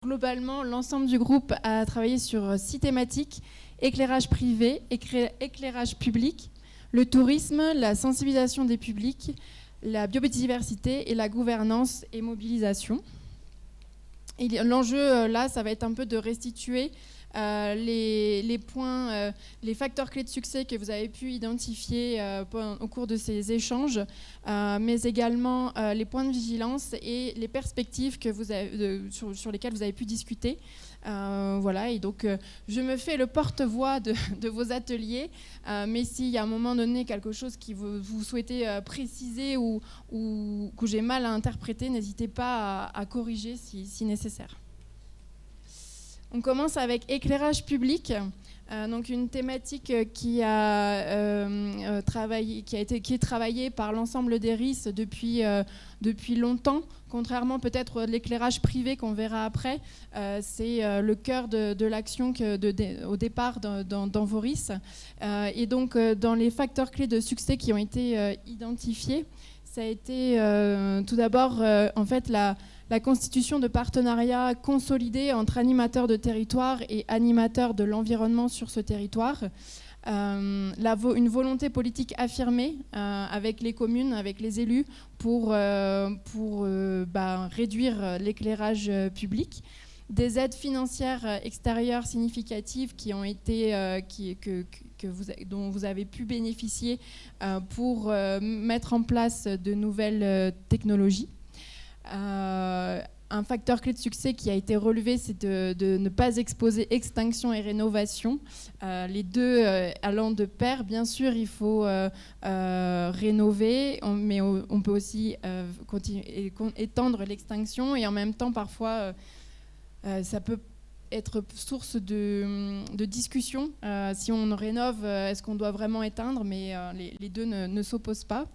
Globalement, l'ensemble du groupe a travaillé sur 6 thématiques: éclairage privé, éclairage public, le tourisme, la sensibilisation des publics, la biodiversité et la gouvernance et mobilisation. L'enjeu, là, ça va être un peu de restituer les points, les facteurs clés de succès que vous avez pu identifier au cours de ces échanges, mais également les points de vigilance et les perspectives que vous avez, sur lesquelles vous avez pu discuter. Voilà, et donc je me fais le porte-voix de vos ateliers, mais s'il y a à un moment donné quelque chose que vous souhaitez préciser ou que j'ai mal à interpréter, n'hésitez pas à corriger si nécessaire. On commence avec éclairage public, donc une thématique qui est travaillée par l'ensemble des RIS depuis longtemps. Contrairement peut-être à l'éclairage privé qu'on verra après, c'est le cœur de l'action au départ dans vos RIS. Et donc dans les facteurs clés de succès qui ont été identifiés, ça a été tout d'abord en fait la constitution de partenariats consolidés entre animateurs de territoire et animateurs de l'environnement sur ce territoire. Une volonté politique affirmée avec les communes, avec les élus pour réduire l'éclairage public. Des aides financières extérieures significatives qui ont été, dont vous avez pu bénéficier pour mettre en place de nouvelles technologies. Un facteur clé de succès qui a été relevé, c'est de ne pas exposer extinction et rénovation. Les deux allant de pair, bien sûr, il faut rénover, mais on peut aussi étendre l'extinction, et en même temps, parfois, ça peut être source de discussion. Si on rénove, est-ce qu'on doit vraiment éteindre? Mais les deux ne s'opposent pas.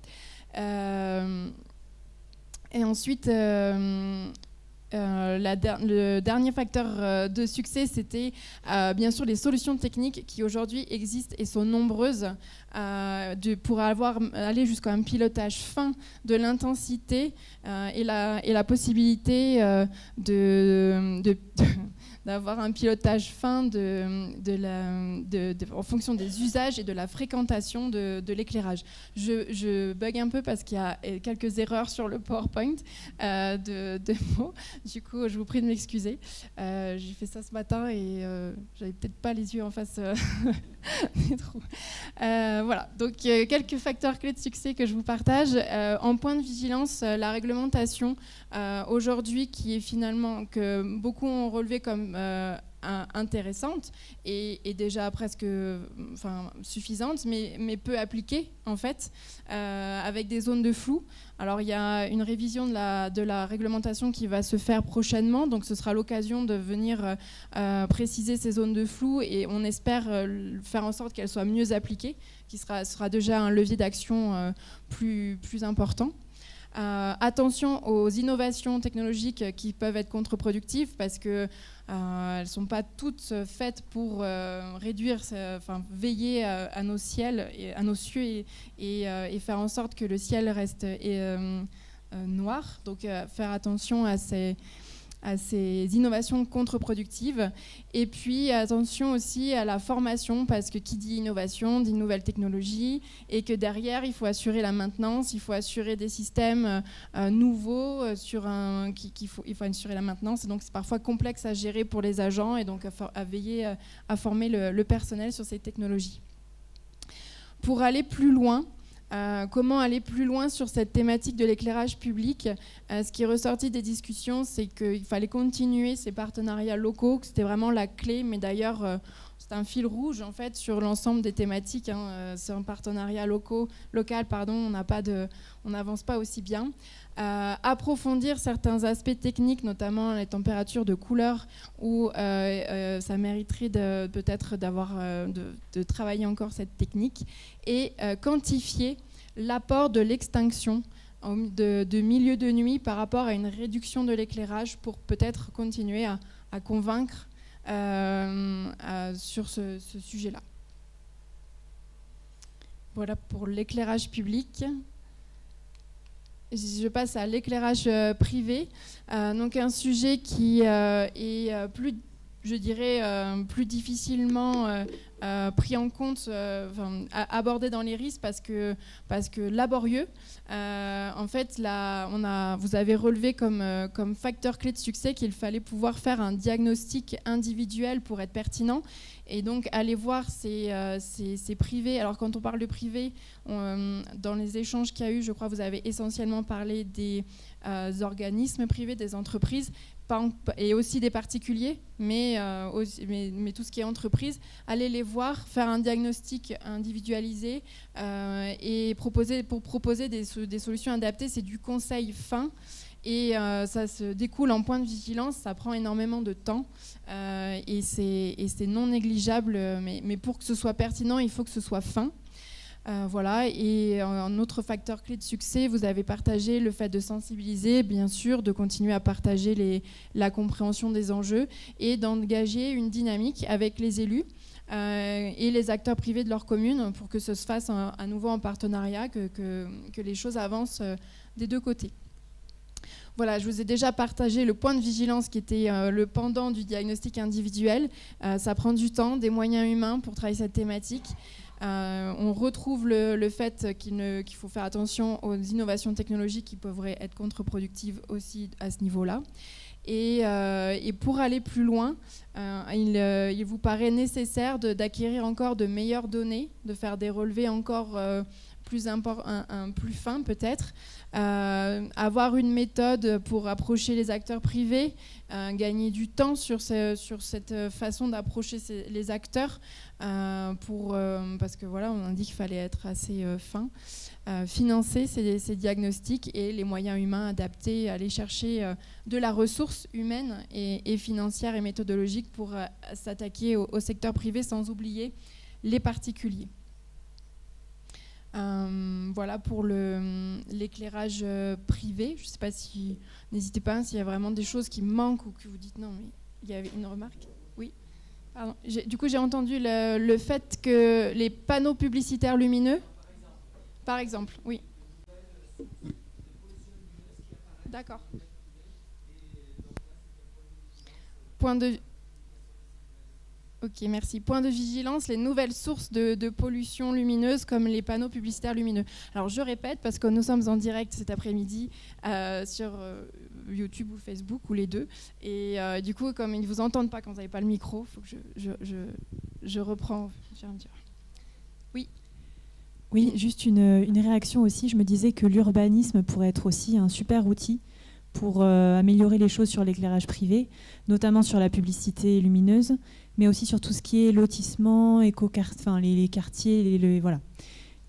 Et ensuite, le dernier facteur de succès, c'était bien sûr les solutions techniques qui aujourd'hui existent et sont nombreuses pour aller jusqu'à un pilotage fin de l'intensité et la possibilité d'avoir un pilotage fin en fonction des usages et de la fréquentation de l'éclairage. Je bug un peu parce qu'il y a quelques erreurs sur le PowerPoint de mots. Du coup, je vous prie de m'excuser. J'ai fait ça ce matin et j'avais peut-être pas les yeux en face des trous. Voilà, donc quelques facteurs clés de succès que je vous partage. En point de vigilance, la réglementation aujourd'hui qui est finalement, que beaucoup ont relevé comme intéressante et déjà presque suffisante, mais peu appliquée en fait, avec des zones de flou. Alors il y a une révision de la réglementation qui va se faire prochainement, donc ce sera l'occasion de venir préciser ces zones de flou, et on espère faire en sorte qu'elles soient mieux appliquées, qui sera déjà un levier d'action plus important. Attention aux innovations technologiques qui peuvent être contre-productives, parce que elles ne sont pas toutes faites pour veiller à nos cieux et faire en sorte que le ciel reste noir. Donc faire attention à ces innovations contre-productives. Et puis attention aussi à la formation, parce que qui dit innovation dit nouvelles technologies, et que derrière il faut assurer la maintenance, il faut assurer des systèmes nouveaux il faut assurer la maintenance, et donc c'est parfois complexe à gérer pour les agents, et donc à veiller à former le personnel sur ces technologies. Pour aller plus loin, comment aller plus loin sur cette thématique de l'éclairage public? Ce qui est ressorti des discussions, c'est qu'il fallait continuer ces partenariats locaux, que c'était vraiment la clé, mais d'ailleurs c'est un fil rouge en fait sur l'ensemble des thématiques. C'est un partenariat local, on n'avance pas aussi bien. Approfondir certains aspects techniques, notamment les températures de couleur, où ça mériterait peut-être de travailler encore cette technique, et quantifier l'apport de l'extinction de milieu de nuit par rapport à une réduction de l'éclairage, pour peut-être continuer à convaincre sur ce sujet-là. Voilà pour l'éclairage public. Je passe à l'éclairage privé. Donc un sujet qui est plus, je dirais, plus difficilement pris en compte, abordé dans les risques parce que laborieux. En fait, là, vous avez relevé comme facteur clé de succès qu'il fallait pouvoir faire un diagnostic individuel pour être pertinent. Et donc, aller voir ces privés. Alors, quand on parle de privé, dans les échanges qu'il y a eu, je crois que vous avez essentiellement parlé des organismes privés, des entreprises, et aussi des particuliers, mais tout ce qui est entreprise, allez les voir, faire un diagnostic individualisé et proposer des solutions adaptées. C'est du conseil fin. Et ça se découle en point de vigilance, ça prend énormément de temps et c'est non négligeable, mais pour que ce soit pertinent, il faut que ce soit fin. Voilà. Et un autre facteur clé de succès, vous avez partagé le fait de sensibiliser, bien sûr, de continuer à partager la compréhension des enjeux et d'engager une dynamique avec les élus et les acteurs privés de leur commune pour que ce se fasse à nouveau en partenariat, que les choses avancent des deux côtés. Voilà, je vous ai déjà partagé le point de vigilance qui était le pendant du diagnostic individuel. Ça prend du temps, des moyens humains pour travailler cette thématique. On retrouve le fait qu'il faut faire attention aux innovations technologiques qui pourraient être contre-productives aussi à ce niveau-là. Et pour aller plus loin, il vous paraît nécessaire d'acquérir encore de meilleures données, de faire des relevés encore plus fins peut-être, avoir une méthode pour approcher les acteurs privés, gagner du temps sur cette façon d'approcher les acteurs, parce que voilà, on a dit qu'il fallait être assez fin, financer ces diagnostics et les moyens humains adaptés, aller chercher de la ressource humaine et financière et méthodologique pour s'attaquer au secteur privé sans oublier les particuliers. Voilà pour l'éclairage privé. Je ne sais pas si... N'hésitez pas s'il y a vraiment des choses qui manquent ou que vous dites non, mais il y avait une remarque. Oui. Pardon. Du coup, j'ai entendu le fait que les panneaux publicitaires lumineux, par exemple, oui. D'accord. Point de... Ok, merci. Point de vigilance, les nouvelles sources de pollution lumineuse comme les panneaux publicitaires lumineux. Alors je répète parce que nous sommes en direct cet après-midi sur YouTube ou Facebook ou les deux. Et du coup, comme ils ne vous entendent pas quand vous n'avez pas le micro, il faut que je reprends. Oui. Oui, juste une réaction aussi. Je me disais que l'urbanisme pourrait être aussi un super outil pour améliorer les choses sur l'éclairage privé, notamment sur la publicité lumineuse, mais aussi sur tout ce qui est lotissement, les quartiers, voilà.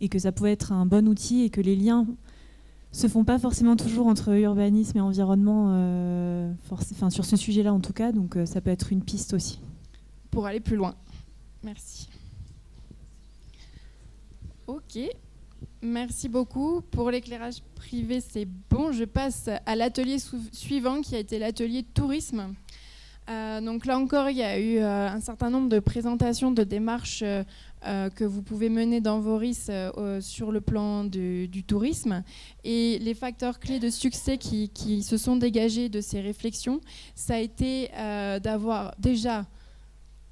Et que ça pouvait être un bon outil et que les liens se font pas forcément toujours entre urbanisme et environnement, sur ce sujet-là en tout cas, donc ça peut être une piste aussi. Pour aller plus loin. Merci. Ok. Merci beaucoup. Pour l'éclairage privé, c'est bon. Je passe à l'atelier suivant qui a été l'atelier tourisme. Donc là encore, il y a eu un certain nombre de présentations de démarches que vous pouvez mener dans vos risques sur le plan du tourisme. Et les facteurs clés de succès qui se sont dégagés de ces réflexions, ça a été d'avoir déjà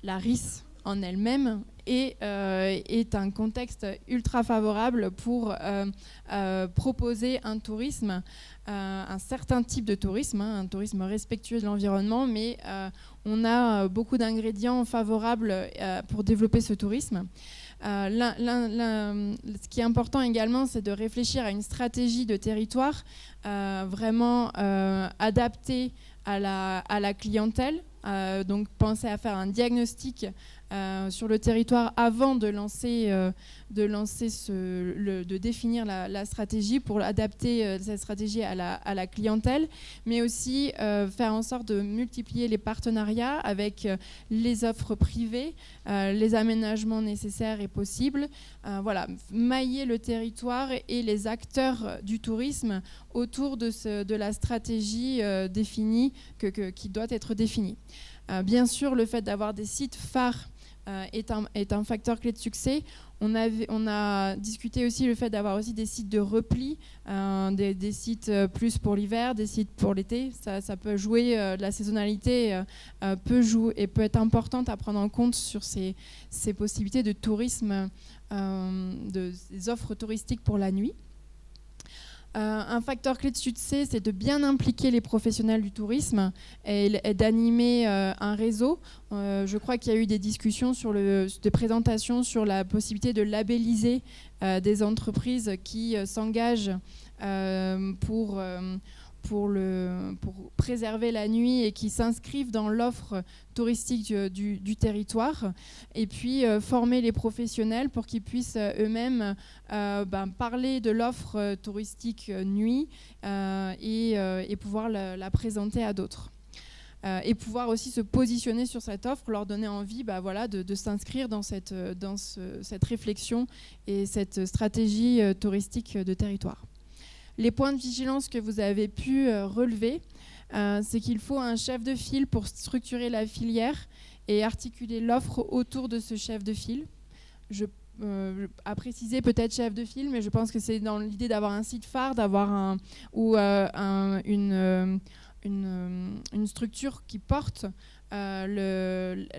la RIS en elle-même est un contexte ultra favorable pour proposer un tourisme, un certain type de tourisme, un tourisme respectueux de l'environnement, mais on a beaucoup d'ingrédients favorables pour développer ce tourisme. Ce qui est important également, c'est de réfléchir à une stratégie de territoire vraiment adaptée à la clientèle. Donc penser à faire un diagnostic sur le territoire avant de définir la stratégie pour adapter cette stratégie à la clientèle, mais aussi faire en sorte de multiplier les partenariats avec les offres privées, les aménagements nécessaires et possibles, voilà, mailler le territoire et les acteurs du tourisme autour de la stratégie définie qui doit être définie. Bien sûr, le fait d'avoir des sites phares est un facteur clé de succès. On a discuté aussi le fait d'avoir aussi des sites de repli, des sites plus pour l'hiver, des sites pour l'été. Ça peut jouer, la saisonnalité peut être importante à prendre en compte sur ces possibilités de tourisme, des offres touristiques pour la nuit. Un facteur clé de succès, c'est de bien impliquer les professionnels du tourisme et d'animer un réseau. Je crois qu'il y a eu des discussions des présentations sur la possibilité de labelliser des entreprises qui s'engagent pour préserver la nuit et qui s'inscrivent dans l'offre touristique du territoire, et puis former les professionnels pour qu'ils puissent eux-mêmes parler de l'offre touristique nuit et pouvoir la présenter à d'autres. Et pouvoir aussi se positionner sur cette offre, leur donner envie de s'inscrire dans cette réflexion et cette stratégie touristique de territoire. Les points de vigilance que vous avez pu relever, c'est qu'il faut un chef de file pour structurer la filière et articuler l'offre autour de ce chef de file. À préciser peut-être chef de file, mais je pense que c'est dans l'idée d'avoir un site phare, d'avoir une structure qui porte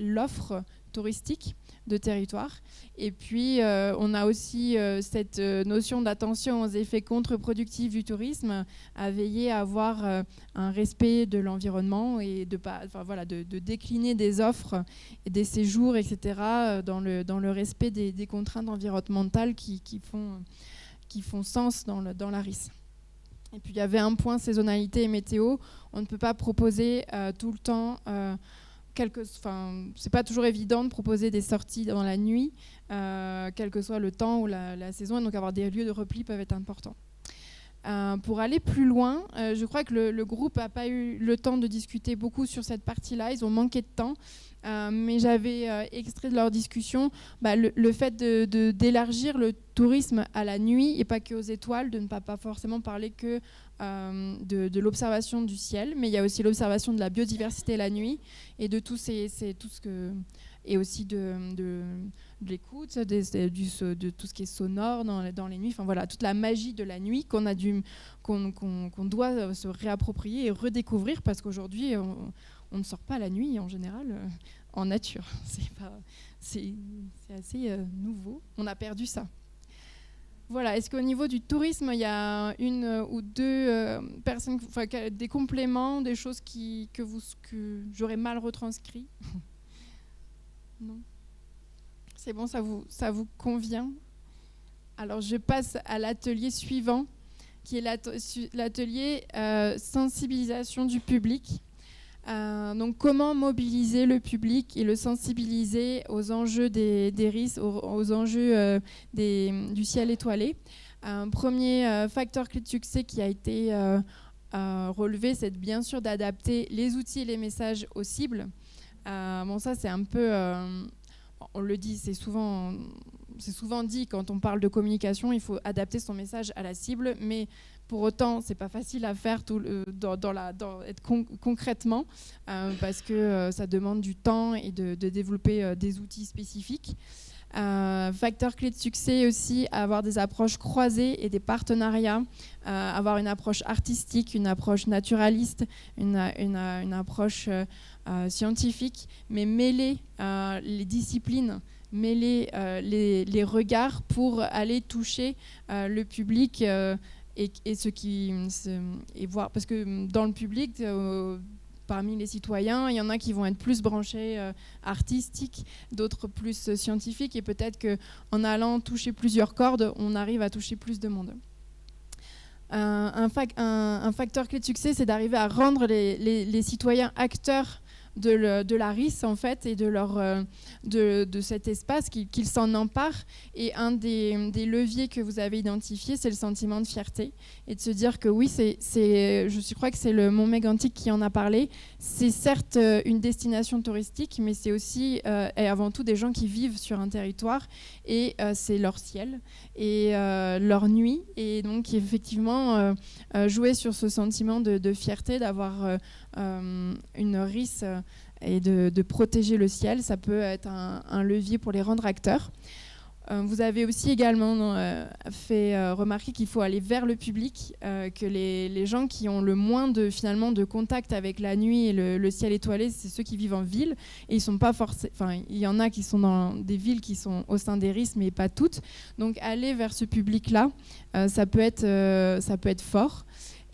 l'offre touristique de territoire. Et puis on a aussi cette notion d'attention aux effets contre-productifs du tourisme, à veiller à avoir un respect de l'environnement et de décliner des offres et des séjours, etc., dans le respect des contraintes environnementales qui font sens dans la RIS. Et puis il y avait un point saisonnalité et météo. On ne peut pas proposer tout le temps c'est pas toujours évident de proposer des sorties dans la nuit, quel que soit le temps ou la saison, et donc avoir des lieux de repli peuvent être importants. Pour aller plus loin, je crois que le groupe n'a pas eu le temps de discuter beaucoup sur cette partie-là, ils ont manqué de temps, mais j'avais extrait de leur discussion le fait d'élargir le tourisme à la nuit et pas qu'aux étoiles, de ne pas forcément parler que de l'observation du ciel, mais il y a aussi l'observation de la biodiversité la nuit et de tout ce que, et aussi de l'écoute, de tout ce qui est sonore dans les nuits, enfin voilà, toute la magie de la nuit qu'on doit se réapproprier et redécouvrir, parce qu'aujourd'hui on ne sort pas la nuit en général en nature, c'est assez nouveau, on a perdu ça. Voilà, est-ce qu'au niveau du tourisme, il y a une ou deux personnes, des compléments, des choses que j'aurais mal retranscrit? Non? C'est bon, ça vous convient? Alors, je passe à l'atelier suivant, qui est l'atelier sensibilisation du public. Donc, comment mobiliser le public et le sensibiliser aux enjeux des risques, aux enjeux du ciel étoilé. Un premier facteur clé de succès qui a été relevé, c'est bien sûr d'adapter les outils et les messages aux cibles. Ça, c'est un peu... on le dit, c'est souvent dit quand on parle de communication, il faut adapter son message à la cible, mais pour autant, c'est pas facile à faire concrètement parce que ça demande du temps et de développer des outils spécifiques. Facteur clé de succès aussi, avoir des approches croisées et des partenariats, avoir une approche artistique, une approche naturaliste, une approche scientifique, mais mêler les disciplines, mêler les regards pour aller toucher le public et voir, parce que dans le public, parmi les citoyens, il y en a qui vont être plus branchés artistiques, d'autres plus scientifiques, et peut-être qu'en allant toucher plusieurs cordes, on arrive à toucher plus de monde. Un facteur clé de succès, c'est d'arriver à rendre les citoyens acteurs de la RIS en fait, et de cet espace, qu'ils s'en emparent. Et un des leviers que vous avez identifié, c'est le sentiment de fierté, et de se dire que oui, je crois que c'est le Mont Mégantic qui en a parlé, c'est certes une destination touristique, mais c'est aussi et avant tout des gens qui vivent sur un territoire, et c'est leur ciel et leur nuit, et donc effectivement jouer sur ce sentiment de fierté, d'avoir une RIS et de protéger le ciel, ça peut être un levier pour les rendre acteurs. Vous avez aussi également fait remarquer qu'il faut aller vers le public, que les gens qui ont le moins finalement de contact avec la nuit et le ciel étoilé, c'est ceux qui vivent en ville. Et ils sont pas il y en a qui sont dans des villes qui sont au sein des RIS, mais pas toutes. Donc aller vers ce public-là, ça peut être fort.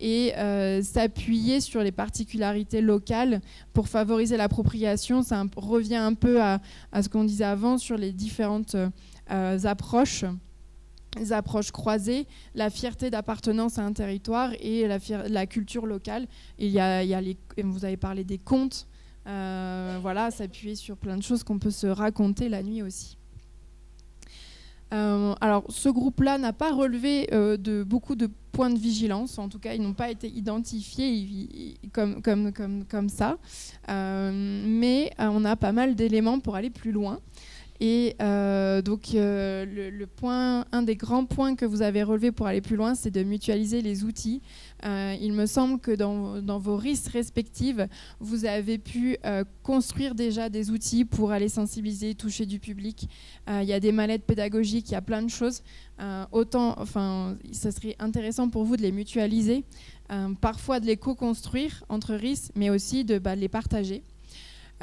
Et s'appuyer sur les particularités locales pour favoriser l'appropriation. Ça revient un peu à ce qu'on disait avant sur les différentes approches croisées, la fierté d'appartenance à un territoire et la culture locale. Et vous avez parlé des contes, s'appuyer sur plein de choses qu'on peut se raconter la nuit aussi. Alors, ce groupe-là n'a pas relevé beaucoup de points de vigilance. En tout cas, ils n'ont pas été identifiés comme ça. Mais on a pas mal d'éléments pour aller plus loin. Et un des grands points que vous avez relevé pour aller plus loin, c'est de mutualiser les outils. Il me semble que dans vos RIS respectives, vous avez pu construire déjà des outils pour aller sensibiliser, toucher du public. Il y a des mallettes pédagogiques, il y a plein de choses. Ça serait intéressant pour vous de les mutualiser, parfois de les co-construire entre RIS, mais aussi de les partager.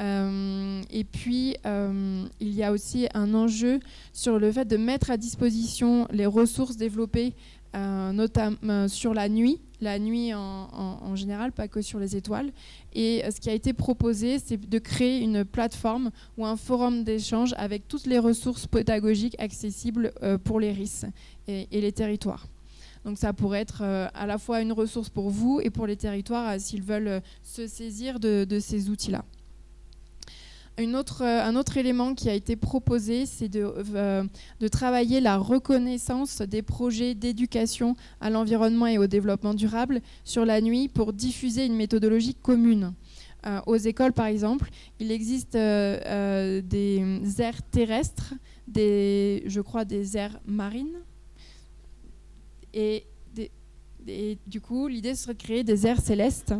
Et puis, il y a aussi un enjeu sur le fait de mettre à disposition les ressources développées, notamment sur la nuit en général, pas que sur les étoiles. Et ce qui a été proposé, c'est de créer une plateforme ou un forum d'échange avec toutes les ressources pédagogiques accessibles pour les RIS et les territoires. Donc ça pourrait être à la fois une ressource pour vous et pour les territoires s'ils veulent se saisir de ces outils-là. Un autre élément qui a été proposé, c'est de travailler la reconnaissance des projets d'éducation à l'environnement et au développement durable sur la nuit pour diffuser une méthodologie commune. Aux écoles, par exemple, il existe des aires terrestres, des aires marines, et du coup, l'idée serait de créer des aires célestes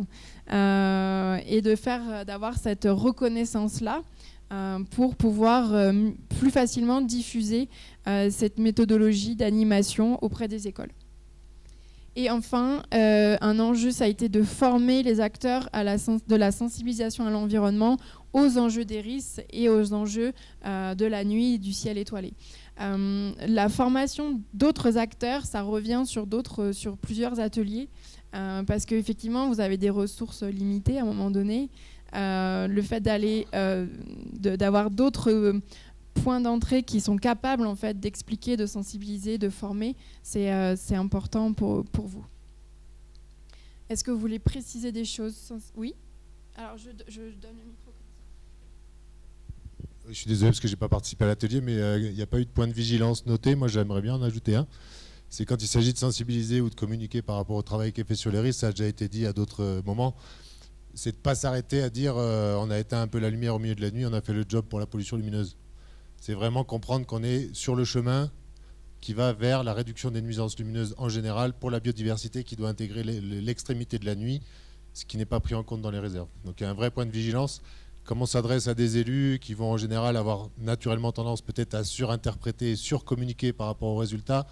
et d'avoir cette reconnaissance-là pour pouvoir plus facilement diffuser cette méthodologie d'animation auprès des écoles. Et enfin, un enjeu, ça a été de former les acteurs de la sensibilisation à l'environnement aux enjeux des RIS et aux enjeux de la nuit et du ciel étoilé. La formation d'autres acteurs, ça revient sur plusieurs ateliers, parce qu'effectivement, vous avez des ressources limitées à un moment donné. Le fait d'avoir d'autres points d'entrée qui sont capables en fait, d'expliquer, de sensibiliser, de former, c'est important pour vous. Est-ce que vous voulez préciser des choses ? Oui ? Alors, je donne le micro. Je suis désolé parce que je n'ai pas participé à l'atelier, mais il n'y a pas eu de point de vigilance noté. Moi, j'aimerais bien en ajouter un. C'est quand il s'agit de sensibiliser ou de communiquer par rapport au travail qui est fait sur les RIS, ça a déjà été dit à d'autres moments, c'est de ne pas s'arrêter à dire on a éteint un peu la lumière au milieu de la nuit, on a fait le job pour la pollution lumineuse. C'est vraiment comprendre qu'on est sur le chemin qui va vers la réduction des nuisances lumineuses en général pour la biodiversité qui doit intégrer l'extrémité de la nuit, ce qui n'est pas pris en compte dans les réserves. Donc il y a un vrai point de vigilance. Comme on s'adresse à des élus qui vont en général avoir naturellement tendance peut-être à surinterpréter et surcommuniquer par rapport aux résultats,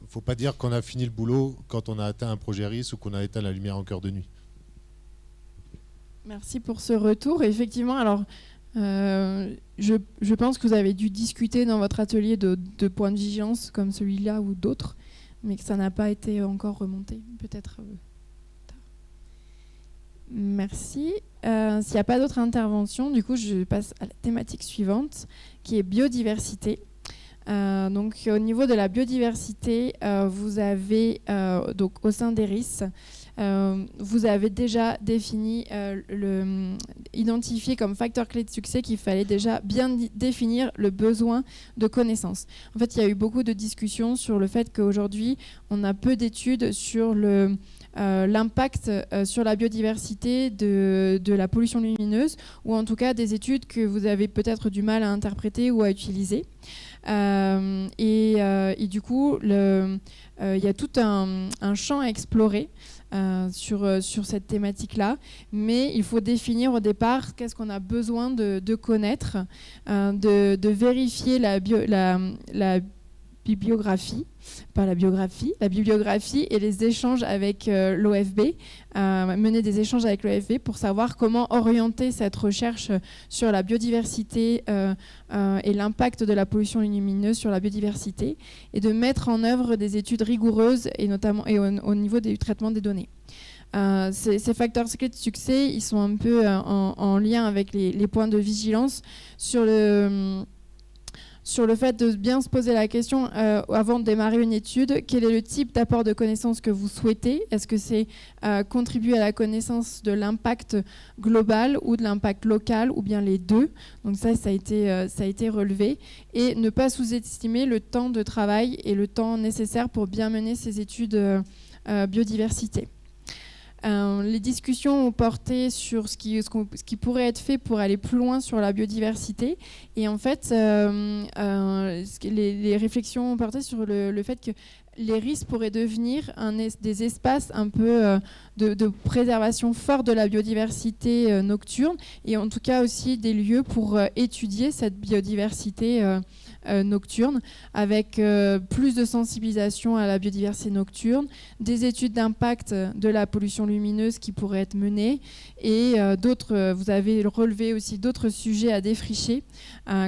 il ne faut pas dire qu'on a fini le boulot quand on a atteint un projet RIS ou qu'on a éteint la lumière en cœur de nuit. Merci pour ce retour. Effectivement, alors, je pense que vous avez dû discuter dans votre atelier de points de vigilance comme celui-là ou d'autres, mais que ça n'a pas été encore remonté. Peut-être tard. Merci. S'il n'y a pas d'autres interventions, du coup, je passe à la thématique suivante, qui est biodiversité. Donc, au niveau de la biodiversité, vous avez, donc, au sein des RIS, vous avez déjà défini, identifié comme facteur clé de succès qu'il fallait déjà bien définir le besoin de connaissances. En fait, il y a eu beaucoup de discussions sur le fait qu'aujourd'hui, on a peu d'études sur l'impact sur la biodiversité de la pollution lumineuse, ou en tout cas des études que vous avez peut-être du mal à interpréter ou à utiliser. Et du coup, il y a tout un champ à explorer sur cette thématique-là, mais il faut définir au départ qu'est-ce qu'on a besoin de connaître, de vérifier la bibliographie, pas la biographie, la bibliographie et les échanges avec l'OFB, mener des échanges avec l'OFB pour savoir comment orienter cette recherche sur la biodiversité et l'impact de la pollution lumineuse sur la biodiversité, et de mettre en œuvre des études rigoureuses et notamment au niveau du traitement des données. Ces facteurs clés de succès, ils sont un peu en lien avec les points de vigilance sur le fait de bien se poser la question avant de démarrer une étude, quel est le type d'apport de connaissances que vous souhaitez? Est-ce que c'est contribuer à la connaissance de l'impact global ou de l'impact local, ou bien les deux? Donc ça a été relevé. Et ne pas sous-estimer le temps de travail et le temps nécessaire pour bien mener ces études biodiversité. Les discussions ont porté sur ce qui pourrait être fait pour aller plus loin sur la biodiversité. Et en fait, les réflexions ont porté sur le fait que les risques pourraient devenir des espaces un peu de préservation forte de la biodiversité nocturne, et en tout cas aussi des lieux pour étudier cette biodiversité nocturne, avec plus de sensibilisation à la biodiversité nocturne, des études d'impact de la pollution lumineuse qui pourraient être menées, et vous avez relevé aussi d'autres sujets à défricher,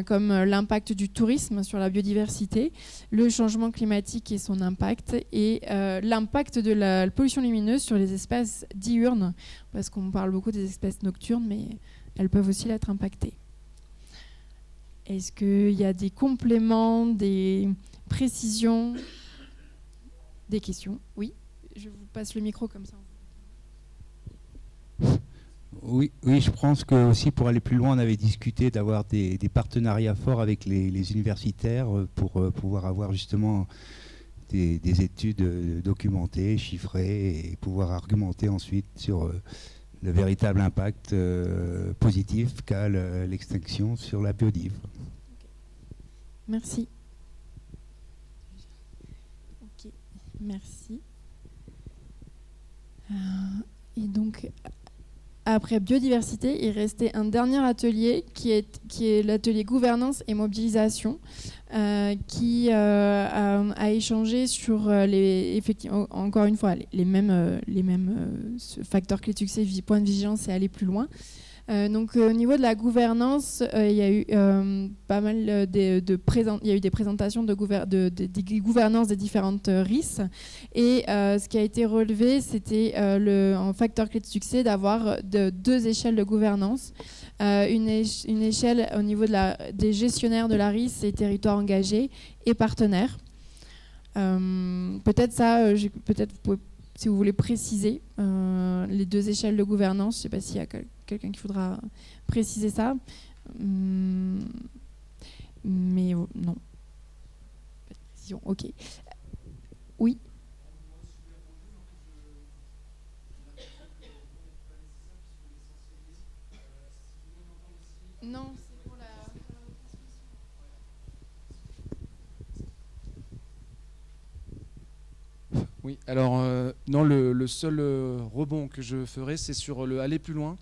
comme l'impact du tourisme sur la biodiversité, le changement climatique et son impact, et l'impact de la pollution lumineuse sur les espèces diurnes, parce qu'on parle beaucoup des espèces nocturnes, mais elles peuvent aussi être impactées. Est-ce qu'il y a des compléments, des précisions, des questions? Oui, je vous passe le micro comme ça. Oui, je pense que aussi pour aller plus loin, on avait discuté d'avoir des partenariats forts avec les universitaires pour pouvoir avoir justement des études documentées, chiffrées, et pouvoir argumenter ensuite sur le véritable impact positif qu'a l'extinction sur la biodive. Merci. Ok, merci. Et donc, après biodiversité, il restait un dernier atelier qui est l'atelier gouvernance et mobilisation, qui a échangé sur effectivement, encore une fois, les mêmes facteurs clés de succès, points de vigilance et aller plus loin. Donc au niveau de la gouvernance, il y a eu pas mal il y a eu des présentations des gouvernances des différentes RIS, et ce qui a été relevé, c'était en facteur clé de succès d'avoir deux échelles de gouvernance. Une échelle au niveau des gestionnaires de la RIS et territoires engagés et partenaires. Peut-être vous pouvez, si vous voulez préciser les deux échelles de gouvernance. Je ne sais pas s'il y a quelqu'un qui voudra préciser ça. Mais non. Pas de précision. Ok. Oui. Non, c'est pour la... Oui, alors non, le seul rebond que je ferai, c'est sur le aller plus loin.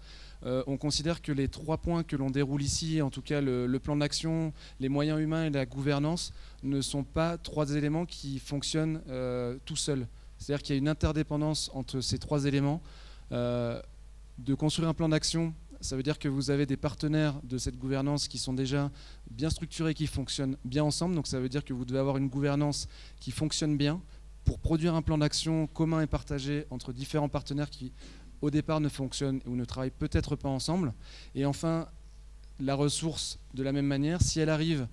On considère que les 3 points que l'on déroule ici, en tout cas le plan d'action, les moyens humains et la gouvernance, ne sont pas 3 éléments qui fonctionnent tout seuls. C'est-à-dire qu'il y a une interdépendance entre ces 3 éléments. De construire un plan d'action, ça veut dire que vous avez des partenaires de cette gouvernance qui sont déjà bien structurés, qui fonctionnent bien ensemble. Donc ça veut dire que vous devez avoir une gouvernance qui fonctionne bien pour produire un plan d'action commun et partagé entre différents partenaires qui, au départ, ne fonctionnent ou ne travaillent peut-être pas ensemble. Et enfin, la ressource, de la même manière, si elle arrive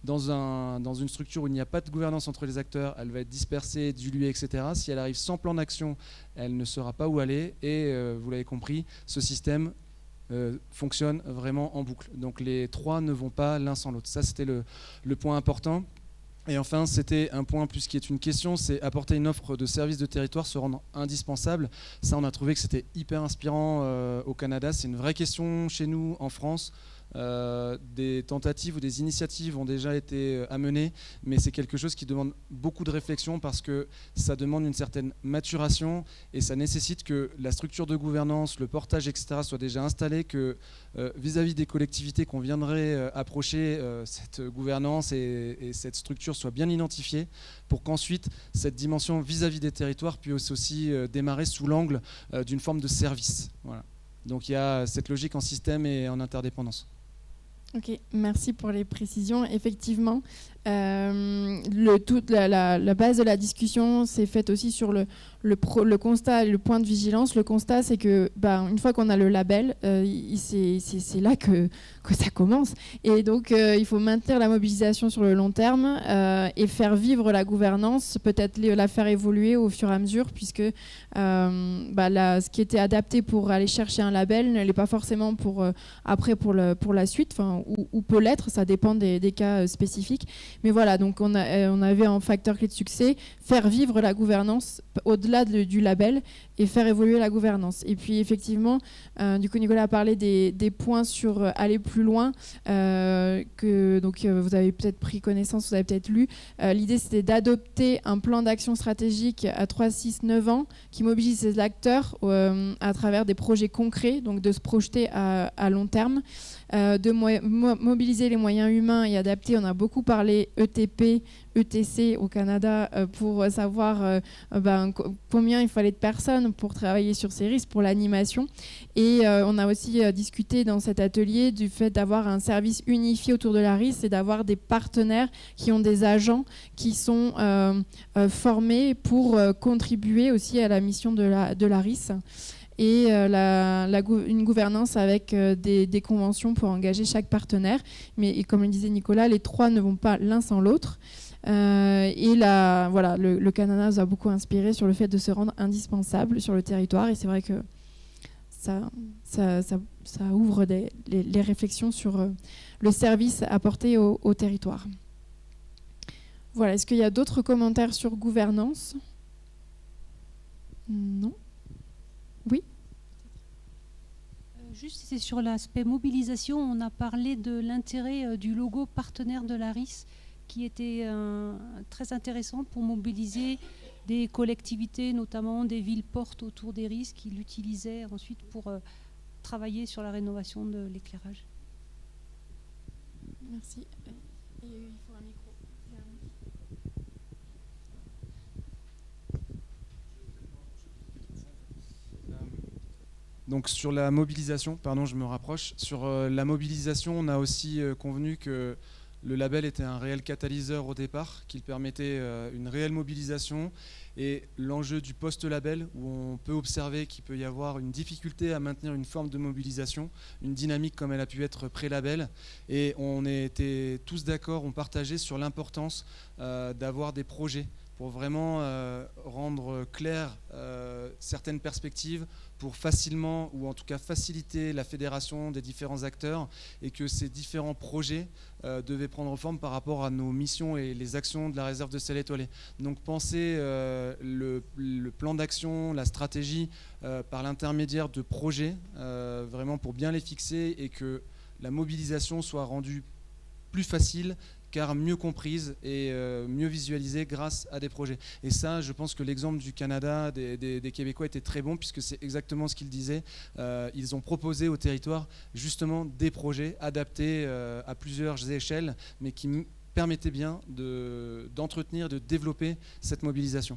dans une structure où il n'y a pas de gouvernance entre les acteurs, elle va être dispersée, diluée, etc. Si elle arrive sans plan d'action, elle ne saura pas où aller. Et vous l'avez compris, ce système fonctionne vraiment en boucle. Donc les 3 ne vont pas l'un sans l'autre. Ça, c'était le point important. Et enfin, c'était un point plus qui est une question, c'est apporter une offre de services de territoire, se rendre indispensable. Ça, on a trouvé que c'était hyper inspirant au Canada. C'est une vraie question chez nous, en France. Des tentatives ou des initiatives ont déjà été amenées, mais c'est quelque chose qui demande beaucoup de réflexion parce que ça demande une certaine maturation et ça nécessite que la structure de gouvernance, le portage, etc. soit déjà installé, que vis-à-vis des collectivités qu'on viendrait approcher, cette gouvernance et cette structure soit bien identifiée pour qu'ensuite cette dimension vis-à-vis des territoires puisse aussi démarrer sous l'angle d'une forme de service. Voilà. Donc il y a cette logique en système et en interdépendance. Ok, merci pour les précisions. Effectivement, la base de la discussion s'est faite aussi sur le constat et le point de vigilance. Le constat, c'est que une fois qu'on a le label, c'est là que ça commence. Et donc, il faut maintenir la mobilisation sur le long terme et faire vivre la gouvernance, peut-être la faire évoluer au fur et à mesure, puisque ce qui était adapté pour aller chercher un label ne l'est pas forcément pour la suite, ou peut l'être, ça dépend des cas spécifiques. Mais voilà, donc on avait en facteur clé de succès faire vivre la gouvernance au-delà du label et faire évoluer la gouvernance. Et puis effectivement, du coup Nicolas a parlé des points sur aller plus loin, vous avez peut-être pris connaissance, vous avez peut-être lu. L'idée c'était d'adopter un plan d'action stratégique à 3, 6, 9 ans qui mobilise les acteurs à travers des projets concrets, donc de se projeter à long terme. De mobiliser les moyens humains et adaptés. On a beaucoup parlé ETP, ETC au Canada pour savoir combien il fallait de personnes pour travailler sur ces risques, pour l'animation. Et on a aussi discuté dans cet atelier du fait d'avoir un service unifié autour de la RIS et d'avoir des partenaires qui ont des agents qui sont formés pour contribuer aussi à la mission de la RIS. Et une gouvernance avec des conventions pour engager chaque partenaire. Mais comme le disait Nicolas, les trois ne vont pas l'un sans l'autre. Le Canada nous a beaucoup inspiré sur le fait de se rendre indispensable sur le territoire. Et c'est vrai que ça ouvre les réflexions sur le service apporté au territoire. Voilà, est-ce qu'il y a d'autres commentaires sur gouvernance ? Non ? Oui. Juste, c'est sur l'aspect mobilisation. On a parlé de l'intérêt du logo partenaire de la RIS qui était très intéressant pour mobiliser des collectivités, notamment des villes-portes autour des RIS qui l'utilisaient ensuite pour travailler sur la rénovation de l'éclairage. Merci. Et il faut un micro. Donc sur la mobilisation, je me rapproche. Sur la mobilisation, on a aussi convenu que le label était un réel catalyseur au départ, qu'il permettait une réelle mobilisation. Et l'enjeu du post-label, où on peut observer qu'il peut y avoir une difficulté à maintenir une forme de mobilisation, une dynamique comme elle a pu être pré-label. Et on était tous d'accord, on partageait sur l'importance d'avoir des projets pour vraiment rendre claires certaines perspectives, pour facilement, ou en tout cas faciliter la fédération des différents acteurs, et que ces différents projets devaient prendre forme par rapport à nos missions et les actions de la réserve de sel étoilé. Donc penser le plan d'action, la stratégie par l'intermédiaire de projets, vraiment pour bien les fixer et que la mobilisation soit rendue plus facile, car mieux comprise et mieux visualisée grâce à des projets. Et ça, je pense que l'exemple du Canada, des Québécois était très bon, puisque c'est exactement ce qu'ils disaient. Ils ont proposé au territoire justement des projets adaptés à plusieurs échelles, mais qui permettaient bien d'entretenir, de développer cette mobilisation.